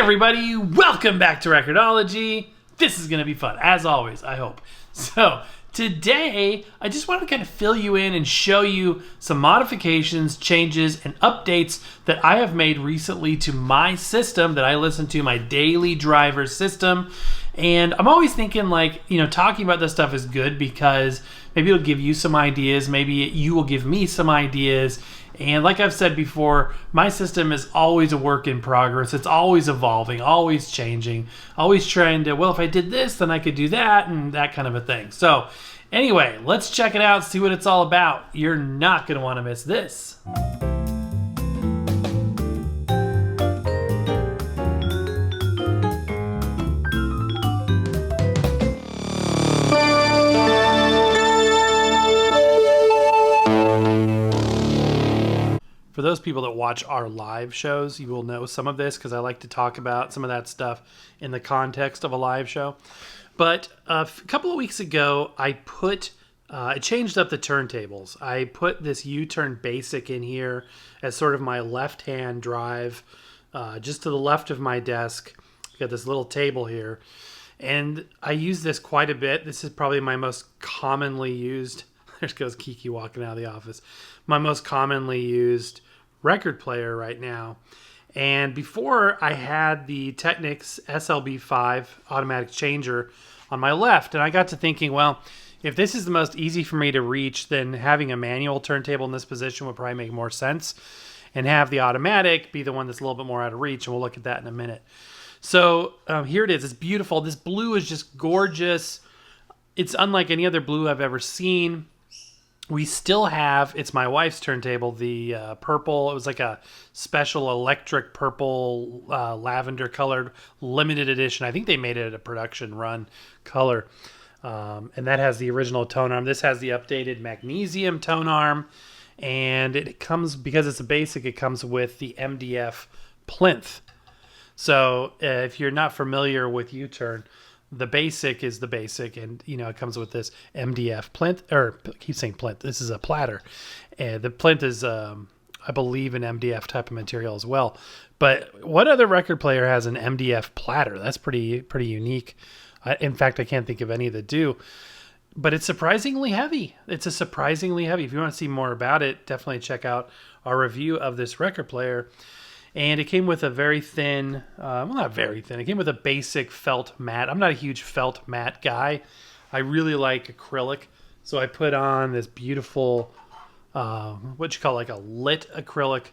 everybody, welcome back to Record-ology. This is going to be fun, as always, I hope. So, today, I just wanted to kind of fill you in and show you some modifications, changes, and updates that I have made recently to my system that I listen to, my daily driver system. And I'm always thinking, like, talking about this stuff is good because maybe it'll give you some ideas, maybe you will give me some ideas. And like I've said before, my system is always a work in progress. It's always evolving, always changing, always trying to, well, if I did this, then I could do that, and that kind of a thing. So anyway, let's check it out, see what it's all about. You're not going to want to miss this. For those people that watch our live shows, you will know some of this because I like to talk about some of that stuff in the context of a live show. But a couple of weeks ago, I changed up the turntables. I put this U-turn basic in here as sort of my left-hand drive, just to the left of my desk. Got this little table here. And I use this quite a bit. This is probably my most commonly used, there goes Kiki walking out of the office, my most commonly used record player right now. And before, I had the Technics SLB5 automatic changer on my left, and I got to thinking, well, if this is the most easy for me to reach, then having a manual turntable in this position would probably make more sense, and have the automatic be the one that's a little bit more out of reach, and we'll look at that in a minute. So here it is. It's beautiful. This blue is just gorgeous. It's unlike any other blue I've ever seen. We still have, it's my wife's turntable, the purple. It was like a special electric purple, lavender colored limited edition. I think they made it a production run color. And that has the original tone arm. This has the updated magnesium tone arm. And it comes, because it's a basic, it comes with the MDF plinth. So if you're not familiar with U-turn, the basic is the basic, and it comes with this MDF plinth, or I keep saying plinth. This is a platter, and the plinth is, I believe, an MDF type of material as well. But what other record player has an MDF platter? That's pretty unique. In fact, I can't think of any that do. But it's surprisingly heavy. It's a surprisingly heavy. If you want to see more about it, definitely check out our review of this record player. And it came with a very thin, well, not very thin. It came with a basic felt mat. I'm not a huge felt mat guy. I really like acrylic. So I put on this beautiful, what you call like a lit acrylic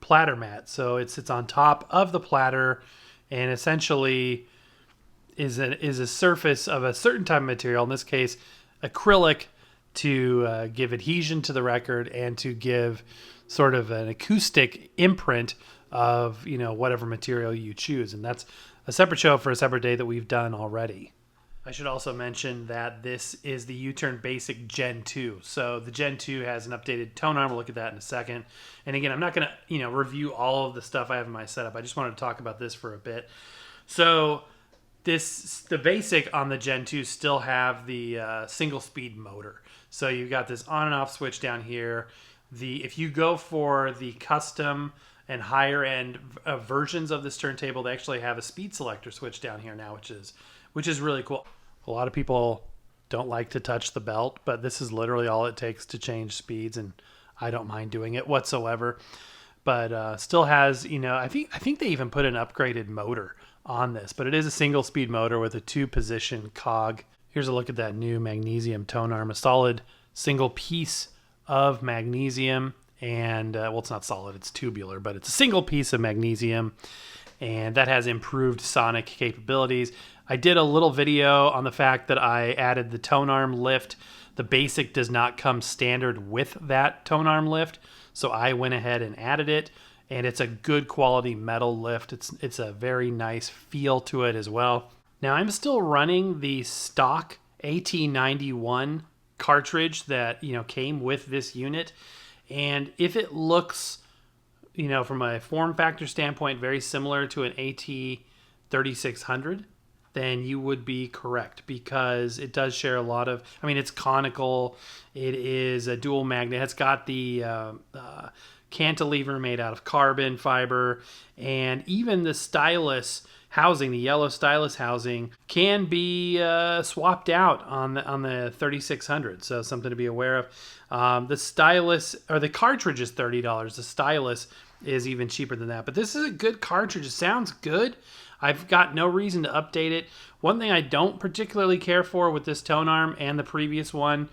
platter mat. So it sits on top of the platter and essentially is a surface of a certain type of material. In this case, acrylic, to give adhesion to the record and to give sort of an acoustic imprint of whatever material you choose. And that's a separate show for a separate day that we've done already. I should also mention that this is the U-turn Basic Gen 2. So the Gen 2 has an updated tone arm. We'll look at that in a second. And again, I'm not going to review all of the stuff I have in my setup. I just wanted to talk about this for a bit. So the Basic on the Gen 2 still have the single speed motor. So you've got this on and off switch down here. If you go for the custom and higher end versions of this turntable, they actually have a speed selector switch down here now, which is really cool. A lot of people don't like to touch the belt, but this is literally all it takes to change speeds, and I don't mind doing it whatsoever. But still has, I think they even put an upgraded motor on this, but it is a single speed motor with a 2-position cog. Here's a look at that new magnesium tone arm, a solid single piece of magnesium. And well, it's not solid, it's tubular, but it's a single piece of magnesium, and that has improved sonic capabilities. I did a little video on the fact that I added the tone arm lift. The Basic does not come standard with that tone arm lift, so I went ahead and added it, and it's a good quality metal lift. It's a very nice feel to it as well. Now, I'm still running the stock AT91 cartridge that came with this unit. And if it looks, from a form factor standpoint, very similar to an AT3600, then you would be correct, because it does share a lot of, it's conical. It is a dual magnet. It's got the cantilever made out of carbon fiber, and even the stylus housing, the yellow stylus housing, can be swapped out on the 3600. So something to be aware of. The stylus, or the cartridge, is $30. The stylus is even cheaper than that. But this is a good cartridge. It sounds good. I've got no reason to update it. One thing I don't particularly care for with this tone arm and the previous one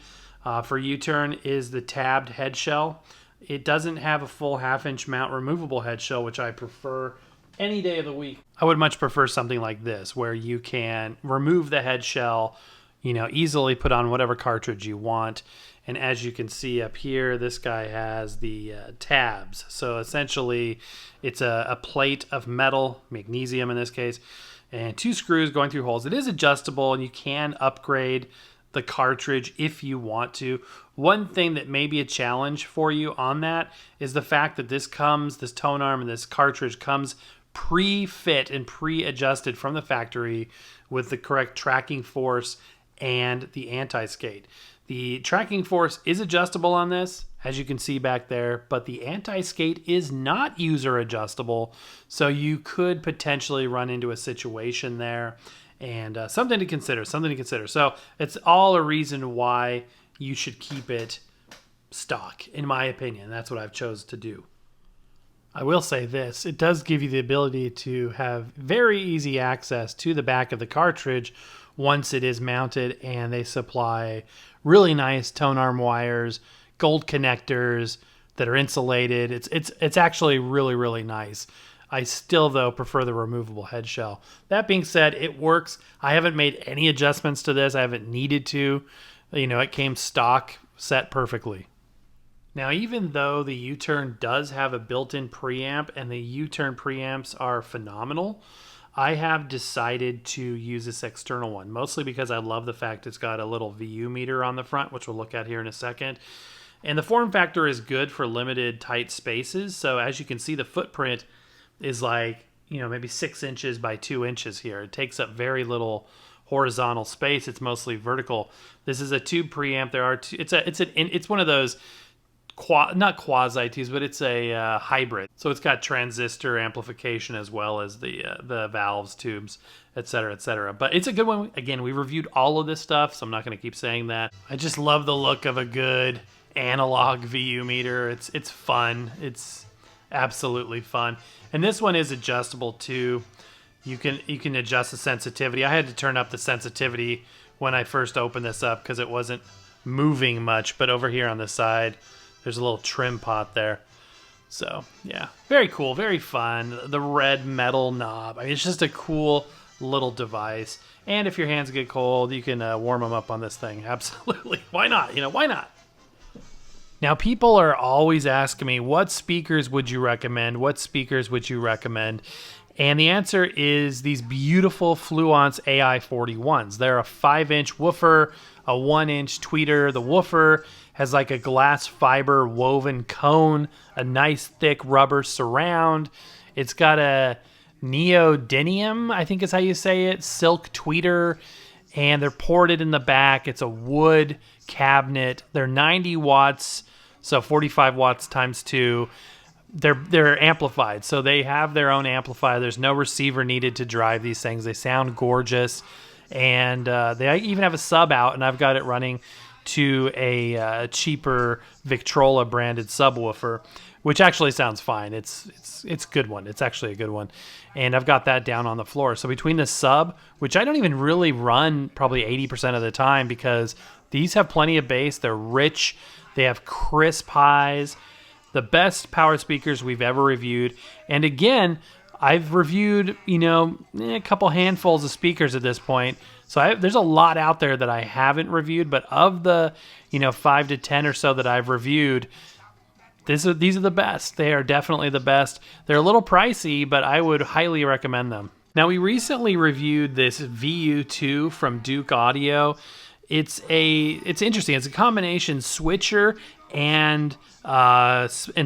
for U-turn is the tabbed head shell. It doesn't have a full 1/2-inch mount removable head shell, which I prefer any day of the week. I would much prefer something like this, where you can remove the head shell, easily put on whatever cartridge you want. And as you can see up here, this guy has the tabs. So essentially, it's a plate of metal, magnesium in this case, and 2 screws going through holes. It is adjustable, and you can upgrade the cartridge if you want to. One thing that may be a challenge for you on that is the fact that this tone arm and this cartridge comes pre-fit and pre-adjusted from the factory with the correct tracking force and the anti-skate. The tracking force is adjustable on this, as you can see back there, but the anti-skate is not user adjustable, so you could potentially run into a situation there, and something to consider. So it's all a reason why you should keep it stock, in my opinion. That's what I've chose to do. I will say this, it does give you the ability to have very easy access to the back of the cartridge once it is mounted, and they supply really nice tone arm wires, gold connectors that are insulated. It's actually really, really nice. I still, though, prefer the removable head shell. That being said, it works. I haven't made any adjustments to this. I haven't needed to. It came stock, set perfectly. Now, even though the U-turn does have a built-in preamp, and the U-turn preamps are phenomenal, I have decided to use this external one, mostly because I love the fact it's got a little VU meter on the front, which we'll look at here in a second. And the form factor is good for limited tight spaces. So as you can see, the footprint is like, maybe 6 inches by 2 inches here. It takes up very little horizontal space. It's mostly vertical. This is a tube preamp. There are two, it's one of those not quasi tubes, but it's a hybrid. So it's got transistor amplification as well as the valves, tubes, etc., etc. But it's a good one. Again, we reviewed all of this stuff, so I'm not going to keep saying that. I just love the look of a good analog VU meter. It's fun. It's absolutely fun. And this one is adjustable too. You can adjust the sensitivity. I had to turn up the sensitivity when I first opened this up because it wasn't moving much. But over here on the side, there's a little trim pot there. So, yeah. Very cool. Very fun. The red metal knob. I mean, it's just a cool little device. And if your hands get cold, you can warm them up on this thing. Absolutely. Why not? Why not? Now, people are always asking me, what speakers would you recommend? What speakers would you recommend? And the answer is these beautiful Fluence AI41s. They're a 5-inch woofer, a 1-inch tweeter. The woofer has like a glass fiber woven cone, a nice thick rubber surround. It's got a neodymium, I think is how you say it, silk tweeter, and they're ported in the back. It's a wood cabinet. They're 90 watts, so 45 watts times 2. They're amplified, so they have their own amplifier. There's no receiver needed to drive these things. They sound gorgeous, and they even have a sub out, and I've got it running to a cheaper Victrola branded subwoofer, which actually sounds fine. It's a good one. It's actually a good one, and I've got that down on the floor. So between the sub, which I don't even really run probably 80% of the time because these have plenty of bass. They're rich. They have crisp highs. The best power speakers we've ever reviewed. And again, I've reviewed, a couple handfuls of speakers at this point. So there's a lot out there that I haven't reviewed, but of the, 5 to 10 or so that I've reviewed, these are the best. They are definitely the best. They're a little pricey, but I would highly recommend them. Now, we recently reviewed this VU2 from Duke Audio. It's interesting. It's a combination switcher and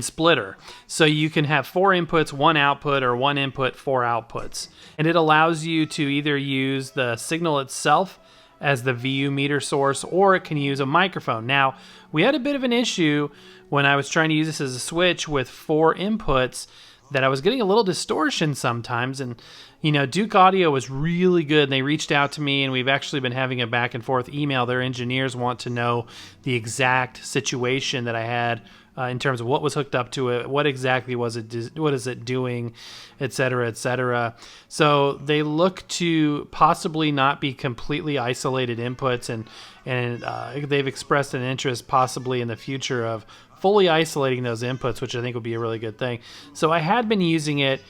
splitter. So you can have 4 inputs, 1 output, or 1 input, 4 outputs. And it allows you to either use the signal itself as the VU meter source, or it can use a microphone. Now, we had a bit of an issue when I was trying to use this as a switch with 4 inputs, that I was getting a little distortion sometimes. And, you know, Duke Audio was really good. And they reached out to me, and we've actually been having a back and forth email. Their engineers want to know the exact situation that I had in terms of what was hooked up to it, what exactly was it, what is it doing, et cetera, et cetera. So they look to possibly not be completely isolated inputs, and they've expressed an interest possibly in the future of fully isolating those inputs, which I think would be a really good thing. So I had been using it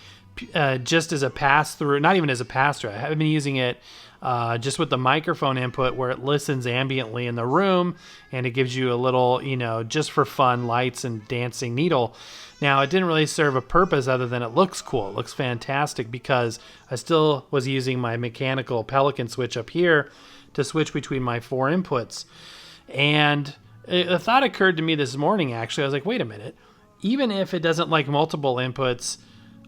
just as a pass-through, not even as a pass-through. I have been using it just with the microphone input, where it listens ambiently in the room, and it gives you a little, you know, just for fun, lights and dancing needle. Now, it didn't really serve a purpose other than it looks cool. It looks fantastic, because I still was using my mechanical Pelican switch up here to switch between my 4 inputs. And a thought occurred to me this morning, actually. I was like, wait a minute. Even if it doesn't like multiple inputs,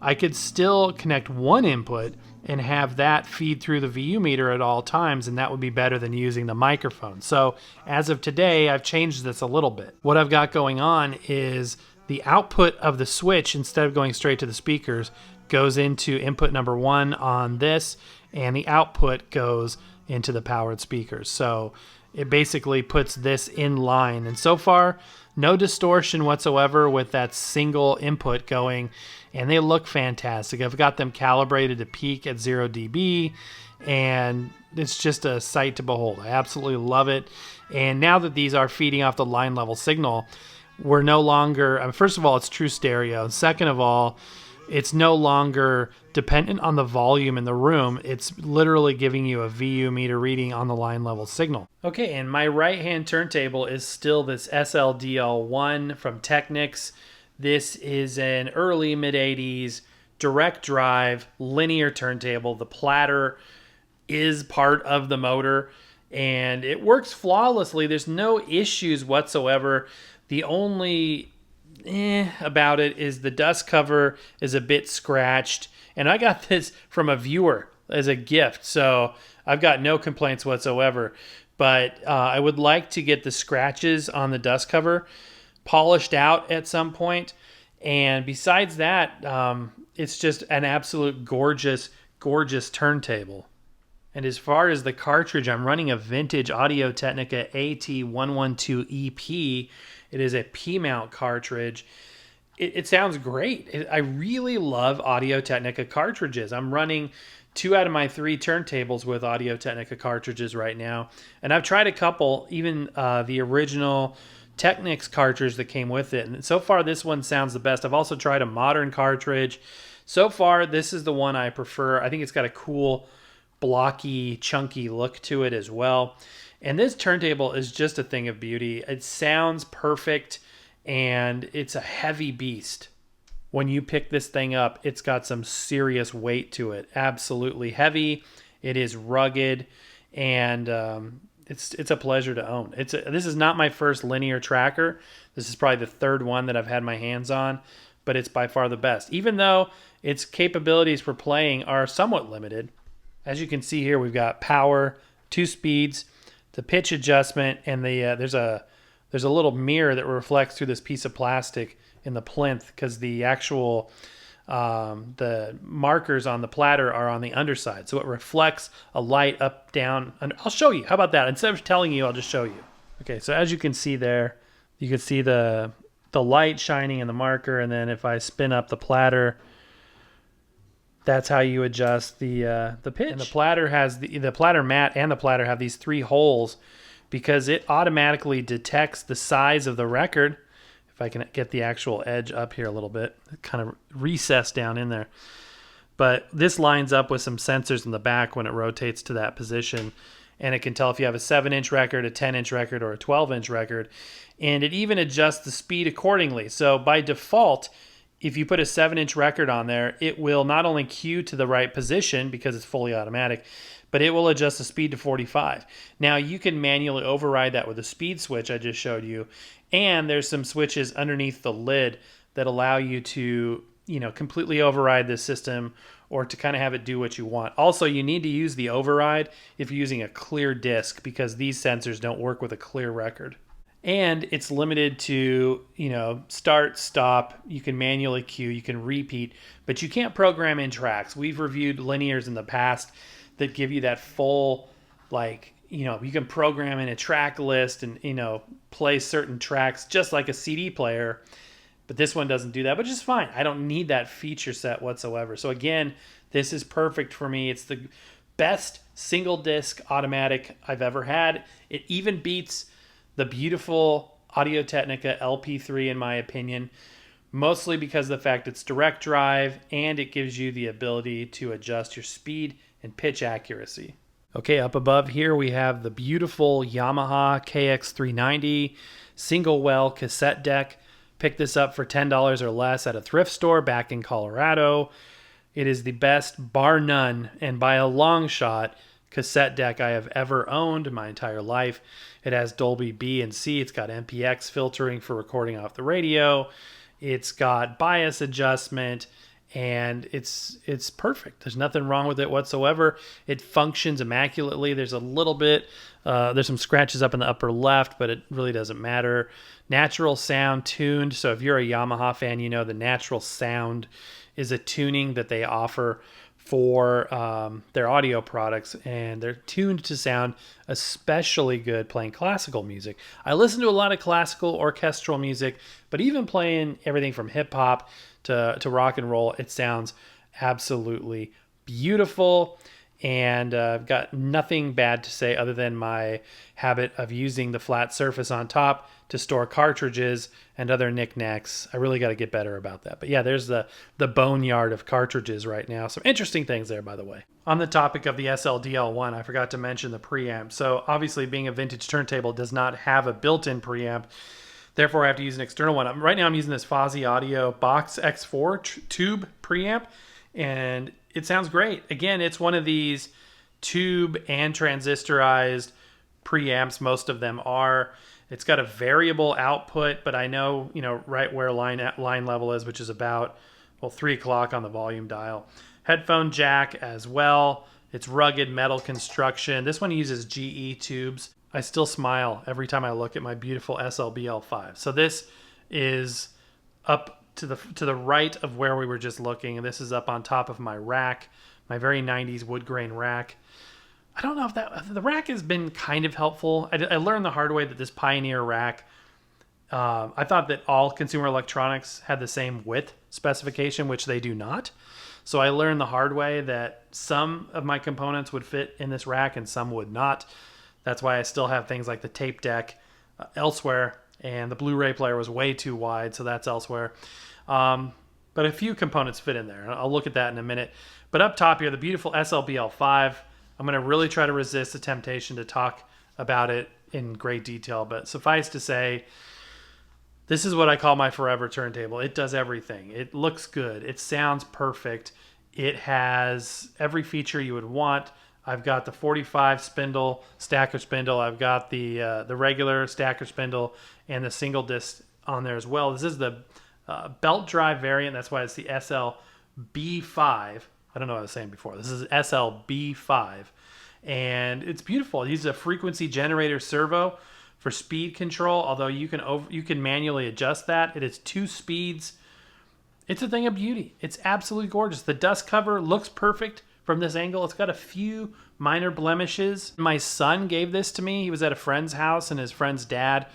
I could still connect one input and have that feed through the VU meter at all times, and that would be better than using the microphone. So as of today, I've changed this a little bit. What I've got going on is the output of the switch, instead of going straight to the speakers, goes into input number 1 on this, and the output goes into the powered speakers. So it basically puts this in line. And so far, no distortion whatsoever with that single input going, and they look fantastic. I've got them calibrated to peak at 0 dB, and it's just a sight to behold. I absolutely love it. And now that these are feeding off the line level signal, we're no longer, first of all, it's true stereo. Second of all, it's no longer dependent on the volume in the room. It's literally giving you a VU meter reading on the line level signal. Okay, and my right-hand turntable is still this SLDL1 from Technics. This is an early mid-80s direct drive linear turntable. The platter is part of the motor, and it works flawlessly. There's no issues whatsoever. The only about it is the dust cover is a bit scratched, and I got this from a viewer as a gift, so I've got no complaints whatsoever. But I would like to get the scratches on the dust cover polished out at some point. And besides that, it's just an absolute gorgeous turntable. And as far as the cartridge, I'm running a vintage Audio-Technica AT112EP. It is a P-mount cartridge. It sounds great. I really love Audio-Technica cartridges. I'm running 2 out of my 3 turntables with Audio-Technica cartridges right now. And I've tried a couple, even the original Technics cartridge that came with it. And so far, this one sounds the best. I've also tried a modern cartridge. So far, this is the one I prefer. I think it's got a cool, blocky, chunky look to it as well. And this turntable is just a thing of beauty. It sounds perfect, and it's a heavy beast. When you pick this thing up, it's got some serious weight to it. Absolutely heavy. It is rugged, and it's a pleasure to own. This is not my first linear tracker. This is probably the 3rd one that I've had my hands on, but it's by far the best, even though its capabilities for playing are somewhat limited. As you can see here, we've got power, 2 speeds, the pitch adjustment, and there's a little mirror that reflects through this piece of plastic in the plinth, because the actual the markers on the platter are on the underside, so it reflects a light up, down. And I'll show you. How about that? Instead of telling you, I'll just show you. Okay, so as you can see there, you can see the light shining in the marker, and then if I spin up the platter, that's how you adjust the pitch. And the platter has the platter mat and the platter have these 3 holes, because it automatically detects the size of the record. If I can get the actual edge up here a little bit, kind of recessed down in there. But this lines up with some sensors in the back when it rotates to that position, and it can tell if you have a 7-inch record, a 10-inch record, or a 12-inch record. And it even adjusts the speed accordingly. So by default, if you put a 7-inch record on there, it will not only cue to the right position because it's fully automatic, but it will adjust the speed to 45. Now, you can manually override that with a speed switch I just showed you, and there's some switches underneath the lid that allow you to, completely override this system or to kind of have it do what you want. Also, you need to use the override if you're using a clear disc, because these sensors don't work with a clear record. And it's limited to, start, stop. You can manually cue, you can repeat, but you can't program in tracks. We've reviewed linears in the past that give you that full, you can program in a track list and, play certain tracks just like a CD player. But this one doesn't do that, which is fine. I don't need that feature set whatsoever. So again, this is perfect for me. It's the best single disc automatic I've ever had. It even beats the beautiful Audio-Technica LP3 in my opinion, mostly because of the fact it's direct drive and it gives you the ability to adjust your speed and pitch accuracy. Okay, up above here we have the beautiful Yamaha KX390 single well cassette deck. Picked this up for $10 or less at a thrift store back in Colorado. It is the best, bar none, and by a long shot, cassette deck I have ever owned in my entire life. It has Dolby B and C. It's got MPX filtering for recording off the radio. It's got bias adjustment, and it's perfect. There's nothing wrong with it whatsoever. It functions immaculately. There's a little bit, there's some scratches up in the upper left, but it really doesn't matter. Natural sound tuned. So if you're a Yamaha fan, you know the natural sound is a tuning that they offer for their audio products, and they're tuned to sound especially good playing classical music. I listen to a lot of classical orchestral music, but even playing everything from hip hop to rock and roll, it sounds absolutely beautiful. And I've got nothing bad to say other than my habit of using the flat surface on top to store cartridges and other knickknacks. I really got to get better about that. But yeah, there's the boneyard of cartridges right now. Some interesting things there, by the way. On the topic of the SLDL1, I forgot to mention the preamp. So obviously being a vintage turntable does not have a built-in preamp. Therefore, I have to use an external one. Right now I'm using this Fozzy Audio Box X4 tube preamp, and it sounds great. Again, it's one of these tube and transistorized preamps. Most of them are. It's got a variable output, but I know, right where line level is, which is about, 3 o'clock on the volume dial. Headphone jack as well. It's rugged metal construction. This one uses GE tubes. I still smile every time I look at my beautiful SLBL5. So this is up to the right of where we were just looking, and this is up on top of my rack, my very 90s wood grain rack. I don't know if the rack has been kind of helpful. I learned the hard way that this Pioneer rack, I thought that all consumer electronics had the same width specification, which they do not. So I learned the hard way that some of my components would fit in this rack and some would not. That's why I still have things like the tape deck elsewhere, and the Blu-ray player was way too wide, so that's elsewhere. But a few components fit in there. I'll look at that in a minute. But up top here, the beautiful SLBL5. I'm going to really try to resist the temptation to talk about it in great detail, but suffice to say, this is what I call my forever turntable. It does everything. It looks good. It sounds perfect. It has every feature you would want. I've got the 45 spindle stacker spindle. I've got the regular stacker spindle and the single disc on there as well. This is the belt drive variant. That's why it's the SLB5. I don't know what I was saying before. This is SLB5, and it's beautiful. It uses a frequency generator servo for speed control, although you can manually adjust that. It is 2 speeds. It's a thing of beauty. It's absolutely gorgeous. The dust cover looks perfect from this angle. It's got a few minor blemishes. My son gave this to me. He was at a friend's house, and his friend's dad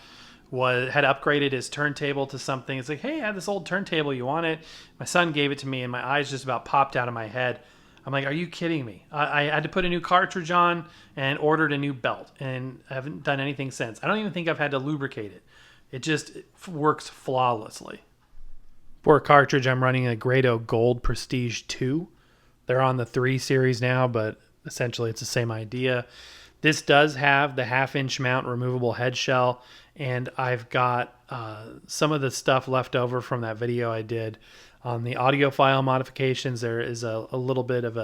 had upgraded his turntable to something. It's like, hey, I have this old turntable. You want it? My son gave it to me, and my eyes just about popped out of my head. I'm like, are you kidding me? I had to put a new cartridge on and ordered a new belt, and I haven't done anything since. I don't even think I've had to lubricate it. It works flawlessly. For a cartridge, I'm running a Grado Gold Prestige 2. They're on the 3 series now, but essentially it's the same idea. This does have the 1/2-inch mount removable head shell, and I've got some of the stuff left over from that video I did on the audiophile modifications. There is a little bit of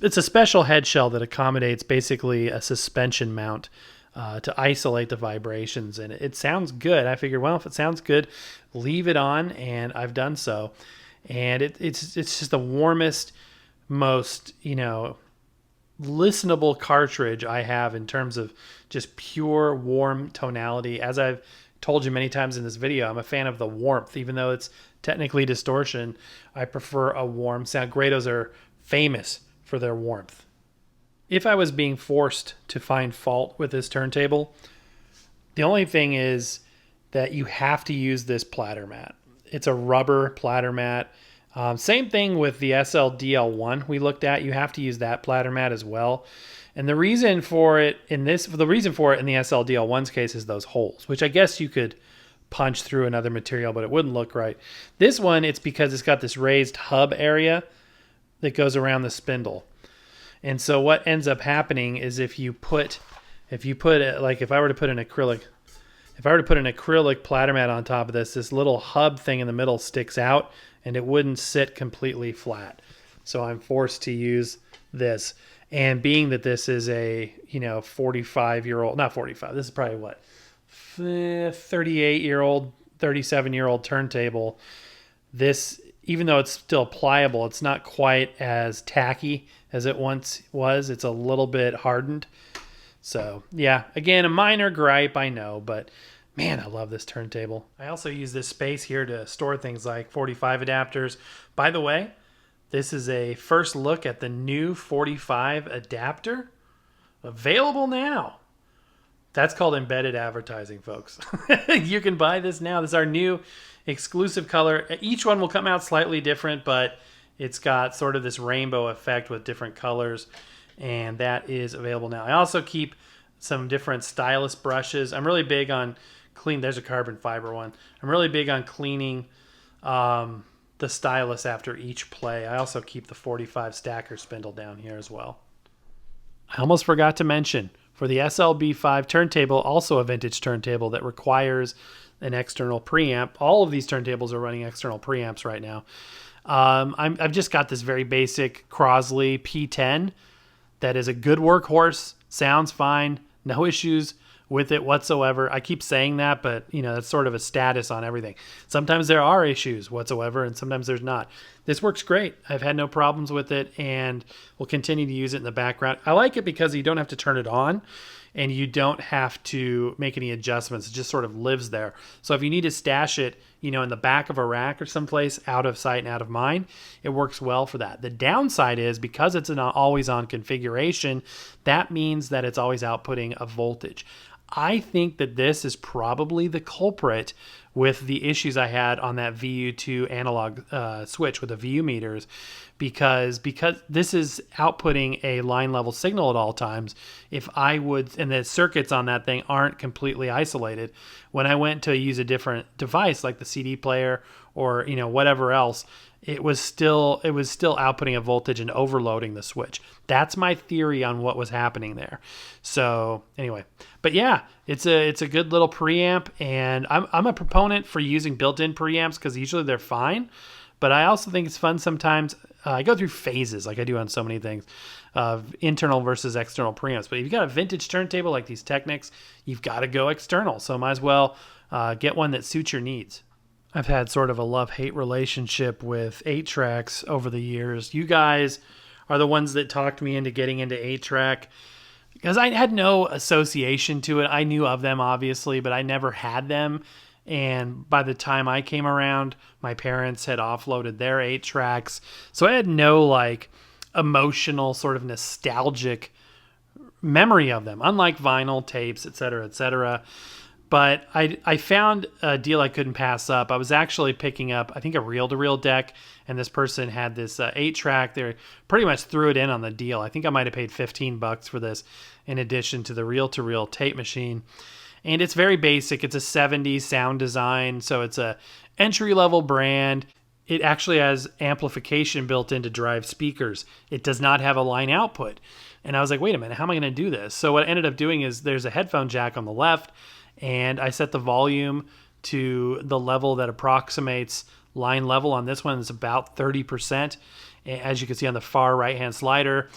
it's a special head shell that accommodates basically a suspension mount to isolate the vibrations, and it sounds good. I figured, well, if it sounds good, leave it on, and I've done so. And it's just the warmest, most, listenable cartridge I have in terms of just pure warm tonality. As I've told you many times in this video, I'm a fan of the warmth. Even though it's technically distortion, I prefer a warm sound. Grados are famous for their warmth. If I was being forced to find fault with this turntable, the only thing is that you have to use this platter mat. It's a rubber platter mat. Same thing with the SLDL1 we looked at. You have to use that platter mat as well. And the reason for it in the SLDL1's case is those holes, which I guess you could punch through another material, but it wouldn't look right. This one, it's because it's got this raised hub area that goes around the spindle. And so what ends up happening is if I were to put an acrylic platter mat on top of this little hub thing in the middle sticks out and it wouldn't sit completely flat. So I'm forced to use this. And being that this is a, 45-year-old, not 45, this is probably 38-year-old, 37-year-old turntable. This, even though it's still pliable, it's not quite as tacky as it once was. It's a little bit hardened. So yeah, again, a minor gripe, I know, but man, I love this turntable. I also use this space here to store things like 45 adapters. By the way, this is a first look at the new 45 adapter. Available now. That's called embedded advertising, folks. You can buy this now. This is our new exclusive color. Each one will come out slightly different, but it's got sort of this rainbow effect with different colors, and that is available now. I also keep some different stylus brushes. I'm really big on there's a carbon fiber one. I'm really big on cleaning the stylus after each play. I also keep the 45 stacker spindle down here as well. I almost forgot to mention, for the SL-B5 turntable, also a vintage turntable that requires an external preamp. All of these turntables are running external preamps right now. I've just got this very basic Crosley P10 that is a good workhorse, sounds fine, no issues with it whatsoever. I keep saying that, but that's sort of a status on everything. Sometimes there are issues whatsoever, and sometimes there's not. This works great. I've had no problems with it, and we'll continue to use it in the background. I like it because you don't have to turn it on, and you don't have to make any adjustments. It just sort of lives there. So if you need to stash it, in the back of a rack or someplace, out of sight and out of mind, it works well for that. The downside is because it's an always-on configuration, that means that it's always outputting a voltage. I think that this is probably the culprit with the issues I had on that VU2 analog switch with the VU meters, because this is outputting a line level signal at all times. And the circuits on that thing aren't completely isolated. When I went to use a different device like the CD player or whatever else, it was still outputting a voltage and overloading the switch. That's my theory on what was happening there. So anyway, but yeah, it's a good little preamp, and I'm a proponent for using built-in preamps because usually they're fine. But I also think it's fun sometimes. I go through phases like I do on so many things of internal versus external preamps. But if you've got a vintage turntable like these Technics, you've got to go external. So might as well get one that suits your needs. I've had sort of a love-hate relationship with 8-tracks over the years. You guys are the ones that talked me into getting into 8-track because I had no association to it. I knew of them, obviously, but I never had them. And by the time I came around, my parents had offloaded their 8-tracks. So I had no emotional sort of nostalgic memory of them, unlike vinyl, tapes, etc., etc. But I found a deal I couldn't pass up. I was actually picking up, I think, a reel-to-reel deck, and this person had this 8-track. They pretty much threw it in on the deal. I think I might have paid $15 for this in addition to the reel-to-reel tape machine. And it's very basic. It's a 70s sound design, so it's a entry-level brand. It actually has amplification built in to drive speakers. It does not have a line output. And I was like, wait a minute, how am I going to do this? So what I ended up doing is there's a headphone jack on the left, and I set the volume to the level that approximates line level. On this one, it's about 30%, as you can see on the far right-hand slider.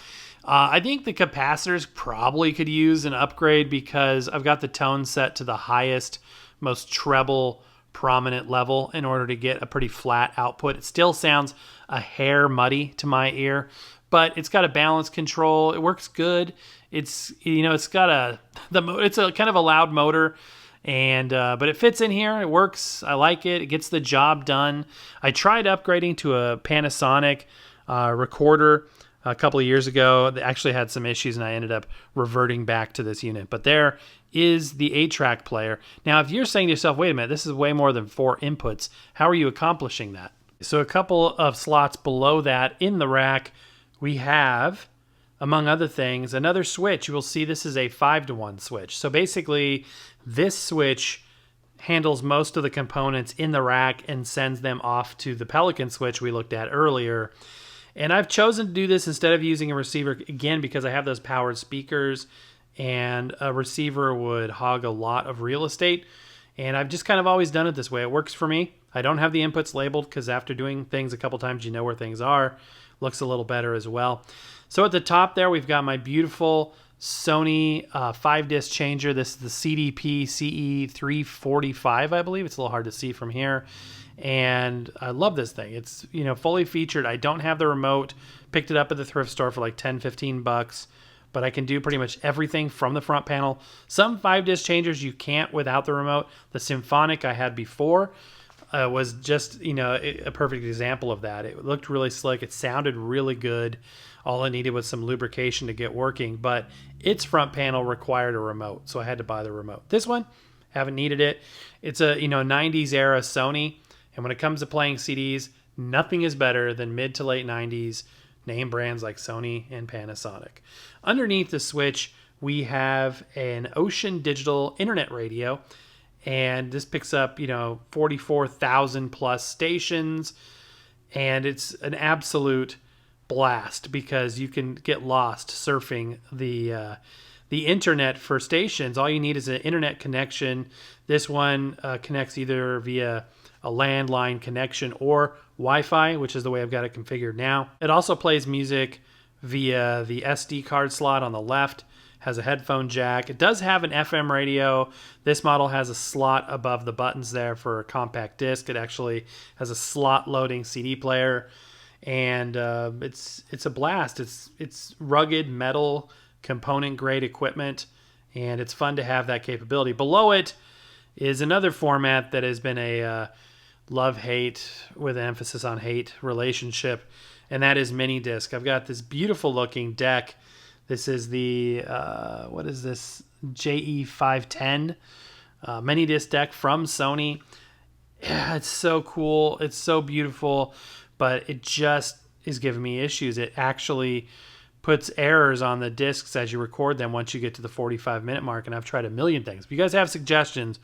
I think the capacitors probably could use an upgrade because I've got the tone set to the highest, most treble prominent level in order to get a pretty flat output. It still sounds a hair muddy to my ear, but it's got a balance control. It works good. It's it's got it's a kind of a loud motor, and but it fits in here. It works. I like it. It gets the job done. I tried upgrading to a Panasonic recorder a couple of years ago. They actually had some issues, and I ended up reverting back to this unit. But there is the 8-track player. Now, if you're saying to yourself, wait a minute, this is way more than 4 inputs, how are you accomplishing that? So a couple of slots below that in the rack, we have, among other things, another switch. You will see this is a 5-to-1 switch. So basically, this switch handles most of the components in the rack and sends them off to the Pelican switch we looked at earlier. And I've chosen to do this instead of using a receiver, again, because I have those powered speakers, and a receiver would hog a lot of real estate. And I've just kind of always done it this way. It works for me. I don't have the inputs labeled because after doing things a couple times, you know where things are. Looks a little better as well. So at the top there, we've got my beautiful Sony 5-disc changer. This is the CDP CE345, I believe. It's a little hard to see from here. And I love this thing. It's, fully featured. I don't have the remote. Picked it up at the thrift store for like 10, 15 bucks. But I can do pretty much everything from the front panel. Some 5-disc changers you can't without the remote. The Symphonic I had before was just, a perfect example of that. It looked really slick. It sounded really good. All it needed was some lubrication to get working. But its front panel required a remote, so I had to buy the remote. This one, haven't needed it. It's a 90s era Sony. And when it comes to playing CDs, nothing is better than mid to late 90s name brands like Sony and Panasonic. Underneath the switch, we have an Ocean Digital internet radio, and this picks up, 44,000 plus stations, and it's an absolute blast because you can get lost surfing the internet for stations. All you need is an internet connection. This one connects either via a landline connection or Wi-Fi, which is the way I've got it configured now. It also plays music via the SD card slot on the left, has a headphone jack. It does have an FM radio. This model has a slot above the buttons there for a compact disc. It actually has a slot loading CD player, and it's a blast. It's rugged metal component grade equipment, and it's fun to have that capability. Below it is another format that has been a love-hate, with an emphasis on hate, relationship, and that is MiniDisc. I've got this beautiful looking deck. This is the, what is this, JE510 MiniDisc deck from Sony. Yeah, it's so cool. It's so beautiful, but it just is giving me issues. It actually puts errors on the discs as you record them once you get to the 45-minute mark, and I've tried a million things. If you guys have suggestions,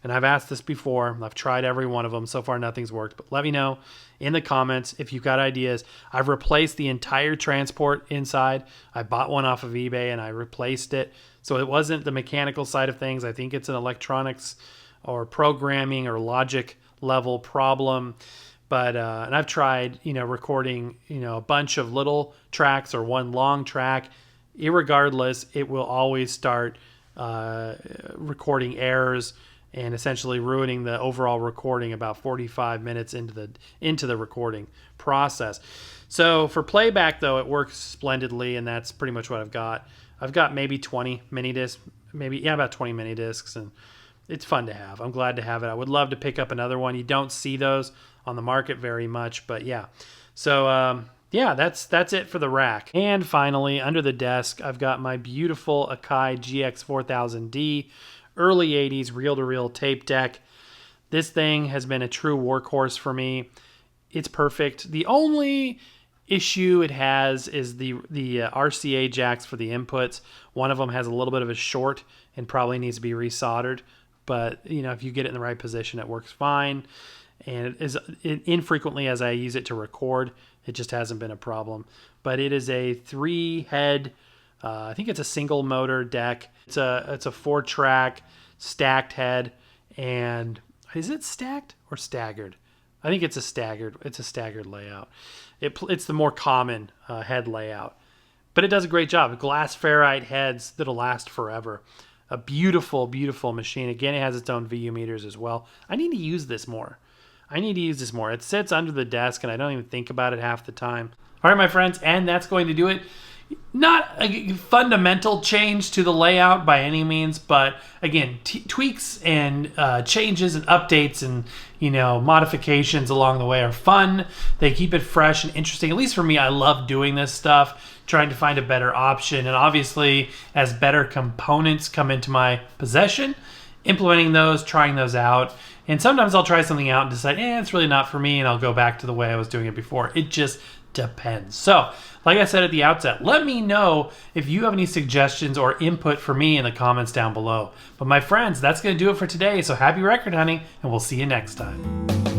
and I've asked this before, I've tried every one of them. So far, nothing's worked. But let me know in the comments if you've got ideas. I've replaced the entire transport inside. I bought one off of eBay, and I replaced it. So it wasn't the mechanical side of things. I think it's an electronics or programming or logic level problem. But and I've tried, recording, a bunch of little tracks or one long track. Irregardless, it will always start recording errors and essentially ruining the overall recording about 45 minutes into the recording process. So for playback, though, it works splendidly, and that's pretty much what I've got. I've got maybe 20 mini discs, about 20 mini discs, and it's fun to have. I'm glad to have it. I would love to pick up another one. You don't see those on the market very much, but yeah. So yeah, that's it for the rack. And finally, under the desk, I've got my beautiful Akai GX4000D early 80s reel-to-reel tape deck. This thing has been a true workhorse for me. It's perfect. The only issue it has is the RCA jacks for the inputs. One of them has a little bit of a short and probably needs to be resoldered. But, if you get it in the right position, it works fine. And infrequently as I use it to record, it just hasn't been a problem. But it is a 3-head, I think it's a single motor deck. It's a 4-track stacked head. And is it stacked or staggered? I think it's a staggered layout. It's the more common head layout. But it does a great job. Glass ferrite heads that'll last forever. A beautiful, beautiful machine. Again, it has its own VU meters as well. I need to use this more. It sits under the desk, and I don't even think about it half the time. All right, my friends, and that's going to do it. Not a fundamental change to the layout by any means, but again, tweaks and changes and updates and modifications along the way are fun. They keep it fresh and interesting. At least for me, I love doing this stuff, trying to find a better option. And obviously, as better components come into my possession, implementing those, trying those out. And sometimes I'll try something out and decide, it's really not for me, and I'll go back to the way I was doing it before. It just depends. So, like I said at the outset, let me know if you have any suggestions or input for me in the comments down below. But my friends, that's going to do it for today. So happy record hunting, and we'll see you next time.